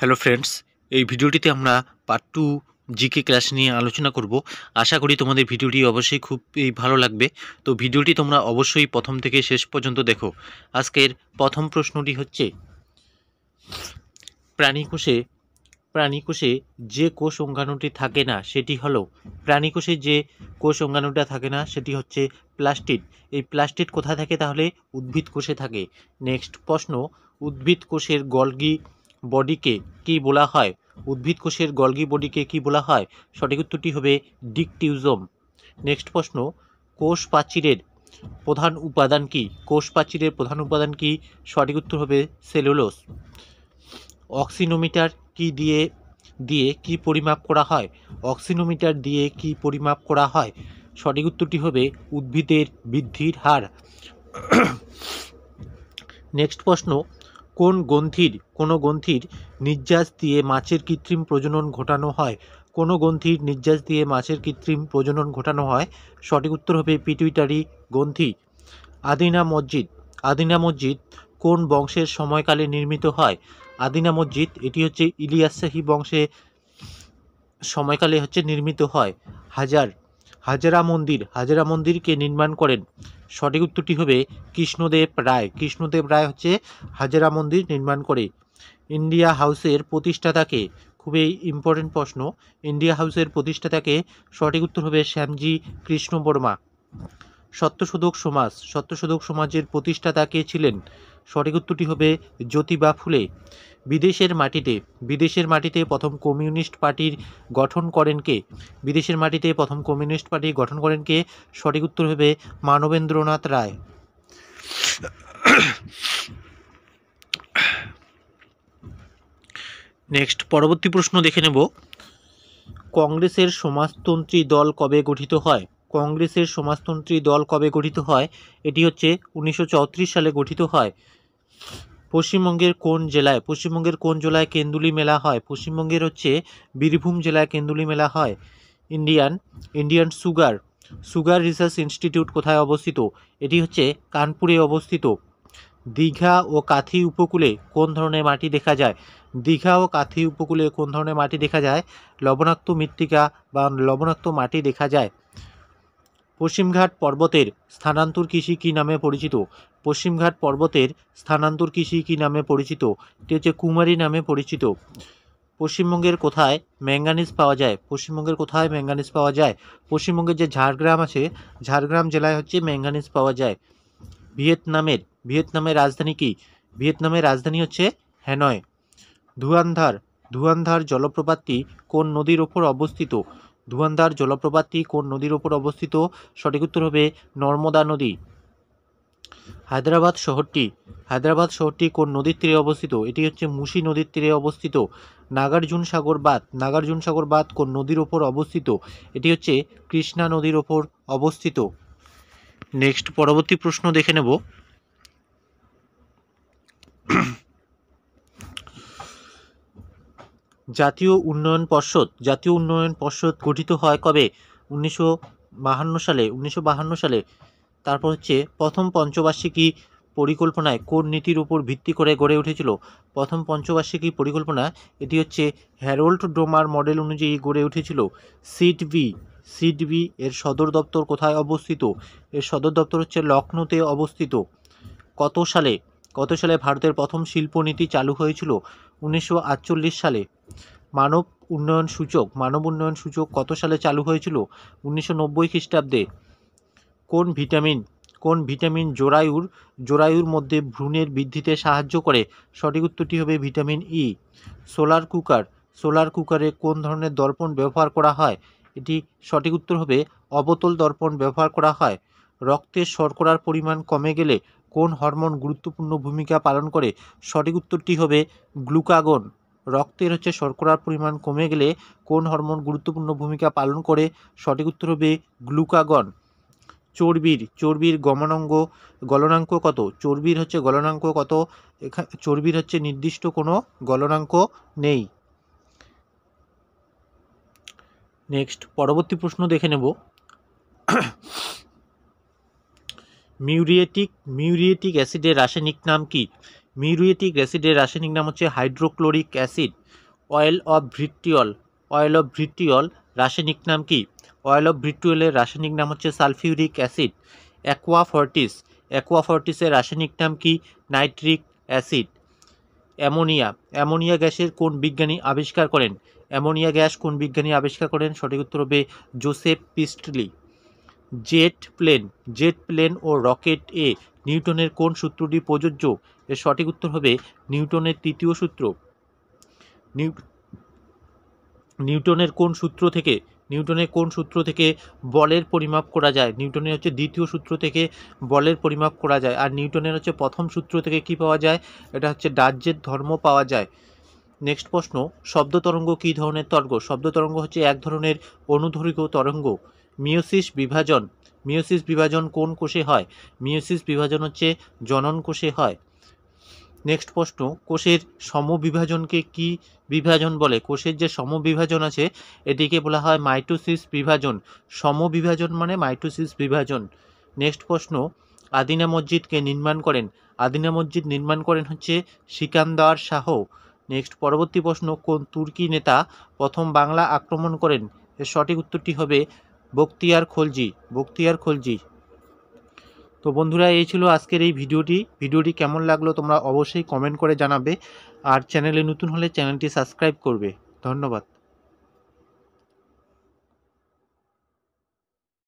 Hello friends, এই ভিডিওটিতে আমরা পার্ট 2 জিকে ক্লাস নিয়ে আলোচনা করব। আশা করি তোমাদের ভিডিওটি অবশ্যই খুবই ভালো লাগবে। তো ভিডিওটি তোমরা অবশ্যই প্রথম থেকে শেষ পর্যন্ত দেখো। আজকের প্রথম প্রশ্নটি হচ্ছে, প্রাণীকোষে প্রাণীকোষে যে কোষ অঙ্গাণুটি থাকে না সেটি হলো, প্রাণীকোষে যে কোষ অঙ্গাণুটা থাকে না সেটি হচ্ছে প্লাস্টিড। এই প্লাস্টিড কোথায় থাকে? তাহলে উদ্ভিদ কোষে থাকে। নেক্সট প্রশ্ন, উদ্ভিদ কোষের গলগি বডিকে কি বলা হয়? উদ্ভিদ কোষের গলগি বডিকে কি বলা হয়? সঠিক উত্তরটি হবে ডিকটিউজম। নেক্সট প্রশ্ন, কোষ প্রাচীরের প্রধান উপাদান কি? কোষ প্রাচীরের প্রধান উপাদান কি? সঠিক উত্তর হবে সেলুলোজ। অক্সিনোমিটার কি দিয়ে দিয়ে কি পরিমাপ করা হয়? অক্সিনোমিটার দিয়ে কি পরিমাপ করা হয়? সঠিক উত্তরটি হবে উদ্ভিদের বৃদ্ধির হার। নেক্সট প্রশ্ন, কোনো গ্রন্থির নির্যাস দিয়ে মাছের কৃত্রিম প্রজনন ঘটানো হয়? কোনো গ্রন্থির নির্যাস দিয়ে মাছের কৃত্রিম প্রজনন ঘটানো হয়? সঠিক উত্তর হবে পিটুইটারি গ্রন্থি। আদিনা মসজিদ কোন বংশের সময়কালে নির্মিত হয়? আদিনা মসজিদ এটি হচ্ছে ইলিয়াস শাহী বংশে সময়কালে নির্মিত হয়। হাজারা মন্দিরকে নির্মাণ করেন? সঠিক উত্তরটি হবে কৃষ্ণদেব রায় হচ্ছে হাজারা মন্দির নির্মাণ করে। ইন্ডিয়া হাউসের প্রতিষ্ঠাতাকে? খুবই ইম্পর্টেন্ট প্রশ্ন। ইন্ডিয়া হাউসের প্রতিষ্ঠাতাকে? সঠিক উত্তর হবে শ্যামজি কৃষ্ণ বর্মা। সত্যশোধক সমাজের প্রতিষ্ঠাতা কে ছিলেন? সঠিক উত্তরটি হবে জ্যোতিবা ফুলে। বিদেশের মাটিতে প্রথম কমিউনিস্ট পার্টির গঠন করেন কে? বিদেশের মাটিতে প্রথম কমিউনিস্ট পার্টি গঠন করেন কে? সঠিক উত্তর হবে মানবেন্দ্রনাথ রায়। নেক্সট পরবর্তী প্রশ্ন দেখে নেব, কংগ্রেসের সমাজতন্ত্রী দল কবে গঠিত হয়? কংগ্রেসের সমাজতন্ত্রী দল কবে গঠিত হয়? এটি হচ্ছে 1934 সালে গঠিত হয়। পশ্চিমবঙ্গের কোন জেলায় কেন্দুলি মেলা হয়? পশ্চিমবঙ্গের হচ্ছে বীরভূম জেলায় কেন্দুলি মেলা হয়। ইন্ডিয়ান সুগার রিসার্চ ইনস্টিটিউট কোথায় অবস্থিত? এটি হচ্ছে কানপুরে অবস্থিত। দীঘা ও কাথি উপকূলে কোন ধরনের মাটি দেখা যায়? দীঘা ও কাথি উপকূলে কোন ধরনের মাটি দেখা যায়? লবণাক্ত মৃত্তিকা বা লবণাক্ত মাটি দেখা যায়। পশ্চিমঘাট পর্বতের স্থানান্তর কৃষি কি নামে পরিচিত? পশ্চিমঘাট পর্বতের স্থানান্তর কৃষি কি নামে পরিচিত? এটি হচ্ছে কুমারী নামে পরিচিত। পশ্চিমবঙ্গের কোথায় ম্যাঙ্গানিজ পাওয়া যায়? পশ্চিমবঙ্গের কোথায় ম্যাঙ্গানিজ পাওয়া যায়? পশ্চিমবঙ্গের যে ঝাড়গ্রাম আছে, ঝাড়গ্রাম জেলায় হচ্ছে ম্যাঙ্গানিজ পাওয়া যায়। ভিয়েতনামের রাজধানী কি? ভিয়েতনামের রাজধানী হচ্ছে হ্যানয়। ধুয়ান্ধার জলপ্রপাতটি কোন নদীর ওপর অবস্থিত? ধুয়ান্ধার জলপ্রপাতটি কোন নদীর ওপর অবস্থিত? সঠিক উত্তর হবে নর্মদা নদী। হায়দ্রাবাদ শহরটি কোন নদীর তীরে অবস্থিত? এটি হচ্ছে মুসি নদীর তীরে অবস্থিত। নাগার্জুন সাগর বাঁধ কোন নদীর ওপর অবস্থিত? এটি হচ্ছে কৃষ্ণা নদীর ওপর অবস্থিত। নেক্সট পরবর্তী প্রশ্ন দেখে নেব, জাতীয় উন্নয়ন পর্ষদ গঠিত হয় কবে? 1952 সালে। তারপর হচ্ছে প্রথম পঞ্চবার্ষিকী পরিকল্পনায় কোন নীতির উপর ভিত্তি করে গড়ে উঠেছিল? প্রথম পঞ্চবার্ষিকী পরিকল্পনা এটি হচ্ছে হ্যারোল্ড ডোমার মডেল অনুযায়ী গড়ে উঠেছিল। সিডবি এর সদর দপ্তর কোথায় অবস্থিত? এর সদর দপ্তর হচ্ছে লখনৌতে অবস্থিত। কত সালে ভারতের প্রথম শিল্পনীতি চালু হয়েছিল? 1948 সালে। মানব উন্নয়ন সূচক কত সালে চালু হয়েছিল? 1990 খ্রিস্টাব্দে। কোন ভিটামিন জরায়ুর মধ্যে ভ্রূণের বৃদ্ধিতে সাহায্য করে? সঠিক উত্তরটি হবে ভিটামিন ই। সোলার কুকারে কোন ধরনের দর্পণ ব্যবহার করা হয়? এটি সঠিক উত্তর হবে অবতল দর্পণ ব্যবহার করা হয়। রক্তে শর্করার পরিমাণ কমে গেলে কোন হরমোন গুরুত্বপূর্ণ ভূমিকা পালন করে? সঠিক উত্তরটি হবে গ্লুকাগন। রক্তের শর্করার পরিমাণ কমে গেলে কোন হরমোন গুরুত্বপূর্ণ ভূমিকা পালন করে? সঠিক উত্তর হবে গ্লুকাগন। চর্বির গলনাঙ্ক কত? চর্বির নির্দিষ্ট কোনো গলনাঙ্ক নেই। নেক্সট পরবর্তী প্রশ্ন দেখে নেব, মিউরিয়েটিক অ্যাসিডের রাসায়নিক নাম কি? মিউরিয়েটিক অ্যাসিডের রাসায়নিক নাম হচ্ছে hydrochloric acid. Oil of vitriol, oil of vitriol রাসায়নিক নাম কি? অয়েল অফ ভিট্রিয়লের রাসায়নিক নাম হচ্ছে সালফিউরিক অ্যাসিড। অ্যাকোয়াফর্টিস, অ্যাকোয়াফর্টিসের রাসায়নিক নাম কি? Nitric acid. অ্যামোনিয়া, অ্যামোনিয়া গ্যাসের কোন বিজ্ঞানী আবিষ্কার করেন? অ্যামোনিয়া গ্যাস কোন বিজ্ঞানী আবিষ্কার করেন? সঠিক উত্তর হবে Joseph Priestley. Jet plane, jet plane ও রকেট এ নিউটনের কোন সূত্রটি প্রযোজ্য? এর সঠিক উত্তর হবে নিউটনের তৃতীয় সূত্র। নিউটনের কোন সূত্র থেকে, নিউটনের কোন সূত্র থেকে বলের পরিমাপ করা যায়? নিউটনের হচ্ছে দ্বিতীয় সূত্র থেকে বলের পরিমাপ করা যায়। আর নিউটনের হচ্ছে প্রথম সূত্র থেকে কি পাওয়া যায়? এটা হচ্ছে ডার্জের ধর্ম পাওয়া যায়। নেক্সট প্রশ্ন, শব্দ তরঙ্গ কী ধরনের তরঙ্গ? শব্দ তরঙ্গ হচ্ছে এক ধরনের অনুধরিত তরঙ্গ। মিওসিস বিভাজন, মিওসিস বিভাজন কোন কোষে হয়? মিওসিস বিভাজন হচ্ছে জনন কোষে হয়। নেক্সট প্রশ্ন, কোষের সমবিভাজনকে কি বিভাজন বলে? কোষের যে সমবিভাজন আছে এটিকে বলা হয় মাইটোসিস বিভাজন। সমবিভাজন মানে মাইটোসিস বিভাজন। নেক্সট প্রশ্ন, আদিনা মসজিদ কে নির্মাণ করেন? আদিনা মসজিদ নির্মাণ করেন হচ্ছে সিকান্দার শাহ। নেক্সট পরবর্তী প্রশ্ন, কোন তুর্কি নেতা প্রথম বাংলা আক্রমণ করেন? এর সঠিক উত্তরটি হবে বখতিয়ার খলজি, বখতিয়ার খলজি। তো বন্ধুরা, এই ছিল আজকের এই ভিডিওটি কেমন লাগলো তোমরা অবশ্যই কমেন্ট করে জানাবে। আর চ্যানেলে নতুন হলে চ্যানেলটি সাবস্ক্রাইব করবে। ধন্যবাদ।